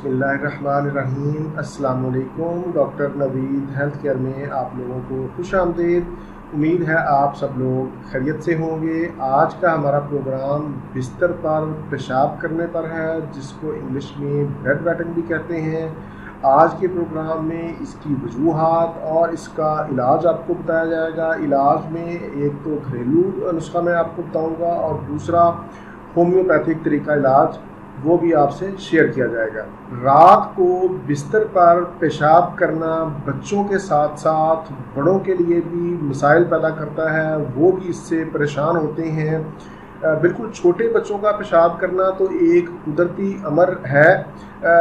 बिस्मिल्लाहिर्रहमानिर्रहीम। अस्सलाम वालेकुम। डॉक्टर नवीद हेल्थ केयर में आप लोगों को खुश आमदीद। उम्मीद है आप सब लोग खैरियत से होंगे। आज का हमारा प्रोग्राम बिस्तर पर पेशाब करने पर है, जिसको इंग्लिश में बेड वेटिंग भी कहते हैं। आज के प्रोग्राम में इसकी वजूहात और इसका इलाज आपको बताया जाएगा। इलाज में एक तो घरेलू नुस्खा मैं आपको बताऊंगा और दूसरा होम्योपैथिक तरीका इलाज वो भी आपसे शेयर किया जाएगा। रात को बिस्तर पर पेशाब करना बच्चों के साथ साथ बड़ों के लिए भी मसाइल पैदा करता है, वो भी इससे परेशान होते हैं। बिल्कुल छोटे बच्चों का पेशाब करना तो एक कुदरती अमर है,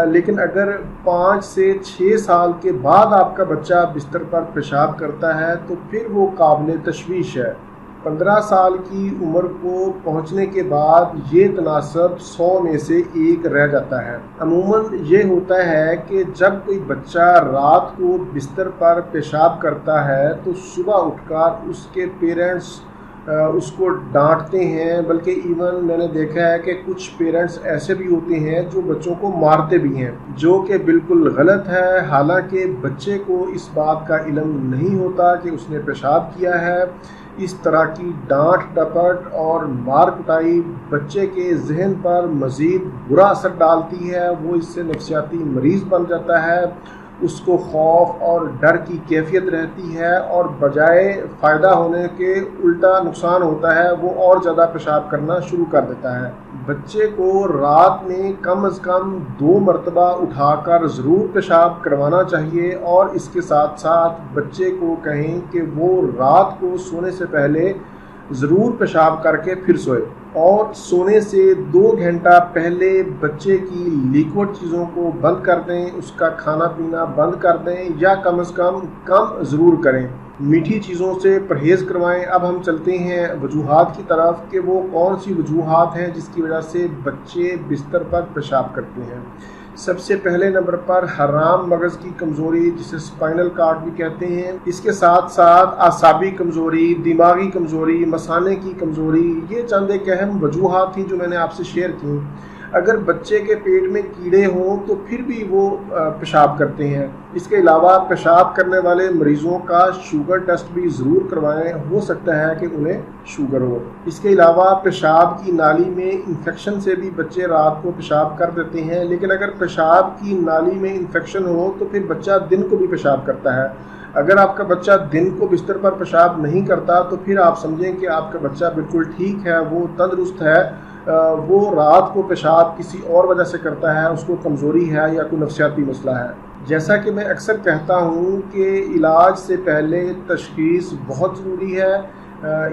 लेकिन अगर 5 से 6 साल के बाद आपका बच्चा बिस्तर पर पेशाब करता है तो फिर वो काबिल तशवीश है। 15 साल की उम्र को पहुंचने के बाद ये तनासब 100 में से 1 रह जाता है। अमूमन ये होता है कि जब कोई बच्चा रात को बिस्तर पर पेशाब करता है तो सुबह उठकर उसके पेरेंट्स उसको डांटते हैं, बल्कि इवन मैंने देखा है कि कुछ पेरेंट्स ऐसे भी होते हैं जो बच्चों को मारते भी हैं, जो कि बिल्कुल गलत है। हालांकि बच्चे को इस बात का इल्म नहीं होता कि उसने पेशाब किया है। इस तरह की डांट डपट और मार कुटाई बच्चे के जहन पर मज़ीद बुरा असर डालती है। वो इससे नफ्सियाती मरीज़ बन जाता है, उसको खौफ और डर की कैफियत रहती है और बजाय फ़ायदा होने के उल्टा नुकसान होता है, वो और ज़्यादा पेशाब करना शुरू कर देता है। बच्चे को रात में कम अज़ कम 2 मरतबा उठाकर ज़रूर पेशाब करवाना चाहिए और इसके साथ साथ बच्चे को कहें कि वो रात को सोने से पहले ज़रूर पेशाब करके फिर सोए और सोने से 2 घंटा पहले बच्चे की लिक्विड चीज़ों को बंद कर दें, उसका खाना पीना बंद कर दें या कम से कम ज़रूर करें। मीठी चीज़ों से परहेज़ करवाएं। अब हम चलते हैं वजूहात की तरफ कि वो कौन सी वजूहात हैं जिसकी वजह से बच्चे बिस्तर पर पेशाब करते हैं। सबसे पहले नंबर पर हराम मगज़ की कमज़ोरी, जिसे स्पाइनल कार्ड भी कहते हैं। इसके साथ साथ आसाबी कमज़ोरी, दिमागी कमज़ोरी, मसाने की कमज़ोरी, ये चंद एक अहम वजूहात थी जो मैंने आपसे शेयर की। अगर बच्चे के पेट में कीड़े हों तो फिर भी वो पेशाब करते हैं। इसके अलावा पेशाब करने वाले मरीज़ों का शुगर टेस्ट भी ज़रूर करवाएं, हो सकता है कि उन्हें शुगर हो। इसके अलावा पेशाब की नाली में इन्फेक्शन से भी बच्चे रात को पेशाब कर देते हैं, लेकिन अगर पेशाब की नाली में इन्फेक्शन हो तो फिर बच्चा दिन को भी पेशाब करता है। अगर आपका बच्चा दिन को बिस्तर पर पेशाब नहीं करता तो फिर आप समझें कि आपका बच्चा बिल्कुल ठीक है, वो तंदुरुस्त है। वो रात को पेशाब किसी और वजह से करता है, उसको कमज़ोरी है या कोई नफ्सियाती मसला है। जैसा कि मैं अक्सर कहता हूँ कि इलाज से पहले तशख़ीस बहुत ज़रूरी है,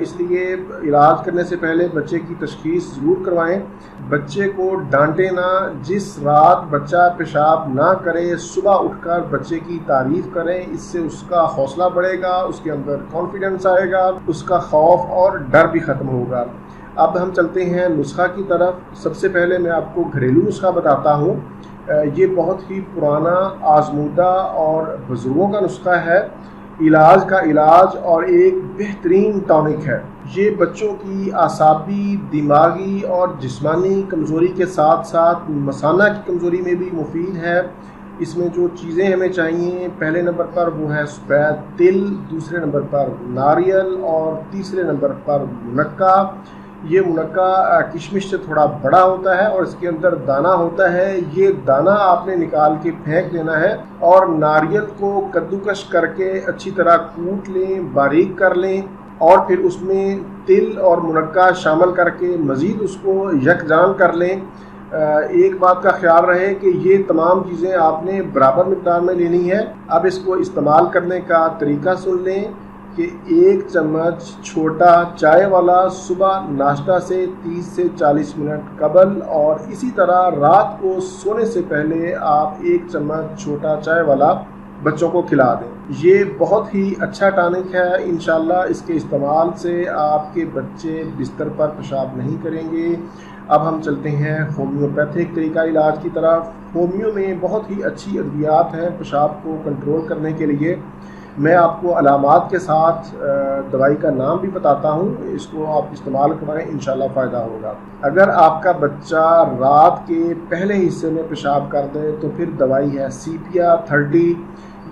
इसलिए इलाज करने से पहले बच्चे की तशख़ीस ज़रूर करवाएं। बच्चे को डांटे ना। जिस रात बच्चा पेशाब ना करे, सुबह उठकर बच्चे की तारीफ़ करें, इससे उसका हौसला बढ़ेगा, उसके अंदर कॉन्फिडेंस आएगा, उसका खौफ और डर भी ख़त्म होगा। अब हम चलते हैं नुस्खा की तरफ। सबसे पहले मैं आपको घरेलू नुस्खा बताता हूँ। ये बहुत ही पुराना, आजमूदा और बुज़ुर्गों का नुस्खा है। इलाज का इलाज और एक बेहतरीन टॉनिक है। ये बच्चों की आसाबी, दिमागी और जिस्मानी कमज़ोरी के साथ साथ मसाना की कमज़ोरी में भी मुफीद है। इसमें जो चीज़ें हमें चाहिए, पहले नंबर पर वो है सफ़ेद तिल, दूसरे नंबर पर नारियल और तीसरे नंबर पर मुनक्का। ये मुनक्का किशमिश से थोड़ा बड़ा होता है और इसके अंदर दाना होता है। ये दाना आपने निकाल के फेंक देना है और नारियल को कद्दूकश करके अच्छी तरह कूट लें, बारीक कर लें और फिर उसमें तिल और मुनक्का शामिल करके मज़ीद उसको यकजान कर लें। एक बात का ख्याल रहे कि ये तमाम चीज़ें आपने बराबर मिक़दार में लेनी है। अब इसको इस्तेमाल करने का तरीका सुन लें कि 1 चम्मच छोटा चाय वाला सुबह नाश्ता से 30 से 40 मिनट कबल, और इसी तरह रात को सोने से पहले आप 1 चम्मच छोटा चाय वाला बच्चों को खिला दें। ये बहुत ही अच्छा टॉनिक है। इंशाल्लाह इसके इस्तेमाल से आपके बच्चे बिस्तर पर पेशाब नहीं करेंगे। अब हम चलते हैं होम्योपैथिक तरीका इलाज की तरफ। होम्यो में बहुत ही अच्छी अद्वियात हैं पेशाब को कंट्रोल करने के लिए। میں آپ کو علامات کے ساتھ دوائی کا نام بھی بتاتا ہوں، اس کو آپ استعمال کریں، انشاءاللہ فائدہ ہوگا۔ اگر آپ کا بچہ رات کے پہلے حصے میں پیشاب کر دے تو پھر دوائی ہے سیپیا 30،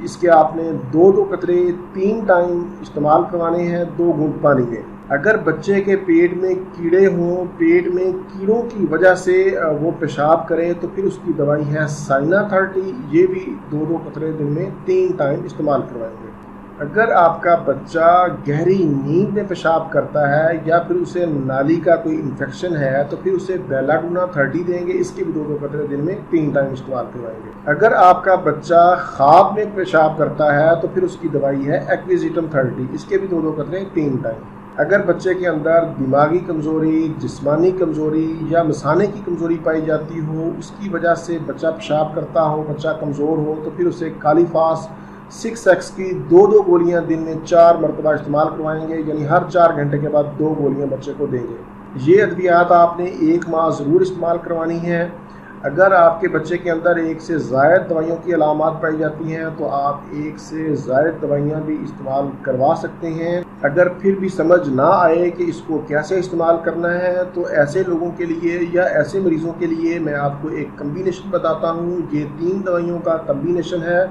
اس کے آپ نے 2 قطرے 3 ٹائم استعمال کروانے ہیں 2 گھونٹ پانی میں۔ اگر بچے کے پیٹ میں کیڑے ہوں، پیٹ میں کیڑوں کی وجہ سے وہ پیشاب کرے تو پھر اس کی دوائی ہے سائنا 30، یہ بھی 2 قطرے دن میں 3 ٹائم استعمال کروائیں گے۔ اگر آپ کا بچہ گہری نیند میں پیشاب کرتا ہے یا پھر اسے نالی کا کوئی انفیکشن ہے تو پھر اسے بیلاڈونا 30 دیں گے، اس کے بھی 2 قطرے دن میں 3 ٹائم استعمال کروائیں گے۔ اگر آپ کا بچہ خواب میں پیشاب کرتا ہے تو پھر اس کی دوائی ہے ایکویزیٹم 30، اس کے بھی 2 قطرے 3 ٹائم۔ اگر بچے کے اندر دماغی کمزوری، جسمانی کمزوری یا مثانے کی کمزوری پائی جاتی ہو، اس کی وجہ سے بچہ پیشاب کرتا ہو، بچہ کمزور ہو، تو پھر اسے کالیفاس 6X کی 2 گولیاں دن میں 4 مرتبہ استعمال کروائیں گے، یعنی ہر 4 گھنٹے کے بعد 2 گولیاں بچے کو دیں گے۔ یہ ادویات آپ نے 1 ماہ ضرور استعمال کروانی ہے۔ اگر آپ کے بچے کے اندر 1 سے زائد دوائیوں کی علامات پائی جاتی ہیں تو آپ 1 سے زائد دوائیاں بھی استعمال کروا سکتے ہیں۔ اگر پھر بھی سمجھ نہ آئے کہ اس کو کیسے استعمال کرنا ہے تو ایسے لوگوں کے لیے یا ایسے مریضوں کے لیے میں آپ کو ایک کمبینیشن بتاتا ہوں۔ یہ 3 دوائیوں کا کمبینیشن ہے۔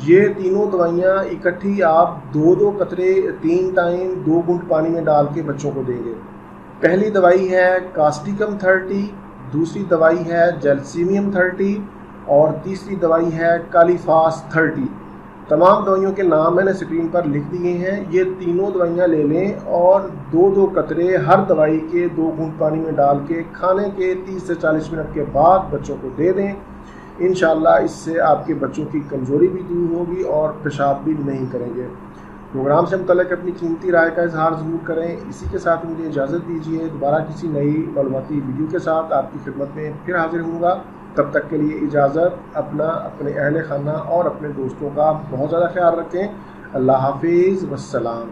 یہ تینوں دوائیاں اکٹھی آپ 2 قطرے 3 ٹائم 2 گھونٹ پانی میں ڈال کے بچوں کو دیں گے۔ پہلی دوائی ہے کاسٹیکم 30، دوسری دوائی ہے جیلسیمیم 30 اور تیسری دوائی ہے کالیفاس 30۔ تمام دوائیوں کے نام میں نے اسکرین پر لکھ دیے ہیں۔ یہ تینوں دوائیاں لے لیں اور 2 قطرے ہر دوائی کے 2 گھونٹ پانی میں ڈال کے کھانے کے 30 سے 40 منٹ کے بعد بچوں کو دے دیں۔ انشاءاللہ اس سے آپ کے بچوں کی کمزوری بھی دور ہوگی اور پیشاب بھی نہیں کریں گے۔ پروگرام سے متعلق اپنی قیمتی رائے کا اظہار ضرور کریں۔ اسی کے ساتھ مجھے اجازت دیجیے، دوبارہ کسی نئی معلوماتی ویڈیو کے ساتھ آپ کی خدمت میں پھر حاضر ہوں گا۔ تب تک کے لیے اجازت، اپنا، اپنے اہل خانہ اور اپنے دوستوں کا بہت زیادہ خیال رکھیں۔ اللہ حافظ، والسلام۔